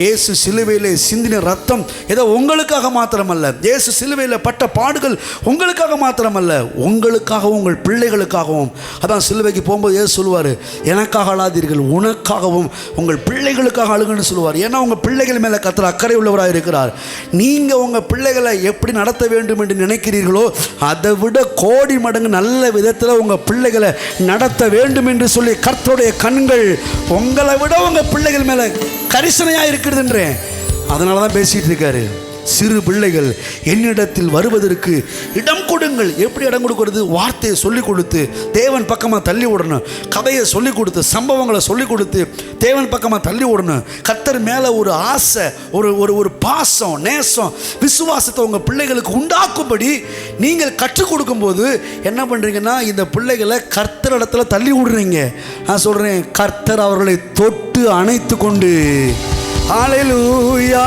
இயேசு சிலுவையிலே சிந்தின ரத்தம் ஏதோ உங்களுக்காக மாத்திரமல்ல, இயேசு சிலுவையில் பட்ட பாடுகள் உங்களுக்காக மாத்திரமல்ல, உங்களுக்காகவும் உங்கள் பிள்ளைகளுக்காகவும். அதான் சிலுவைக்கு போகும்போது இயேசு சொல்லுவார், எனக்காக அழாதீர்கள், உனக்காகவும் உங்கள் பிள்ளைகளுக்காக அழுகுன்னு சொல்லுவார். ஏன்னா உங்கள் பிள்ளைகள் மேலே கர்த்தர் அக்கறை உள்ளவராக இருக்கிறார். நீங்கள் உங்கள் பிள்ளைகளை எப்படி நடத்த வேண்டும் என்று நினைக்கிறீர்களோ அதை விட கோடி மடங்கு நல்ல விதத்தில் உங்கள் பிள்ளைகளை நடத்த வேண்டும் என்று சொல்லி கர்த்தருடைய கண்கள் உங்களை விட உங்கள் பிள்ளைகள் மேலே கரிசனையாக இருக்கிறதுன்றேன். அதனால தான் பேசிகிட்டு இருக்காரு. சிறு பிள்ளைகள் என்னிடத்தில் வருவதற்கு இடம் கொடுங்கள். எப்படி இடம் கொடுக்கறது? வார்த்தையை சொல்லிக் கொடுத்து தேவன் பக்கமாக தள்ளி விடணும். கதையை சொல்லிக் கொடுத்து, சம்பவங்களை சொல்லிக் கொடுத்து தேவன் பக்கமாக தள்ளி விடணும். கர்த்தர் மேலே ஒரு ஆசை, ஒரு பாசம், நேசம், விசுவாசத்தை உங்கள் பிள்ளைகளுக்கு உண்டாக்கும்படி நீங்கள் கற்றுக் கொடுக்கும்போது என்ன பண்ணுறீங்கன்னா, இந்த பிள்ளைகளை கர்த்தர் இடத்துல தள்ளி விடுறீங்க. நான் சொல்கிறேன், கர்த்தர் அவர்களை தொட்டு அணைத்து கொண்டு ஹல்லேலூயா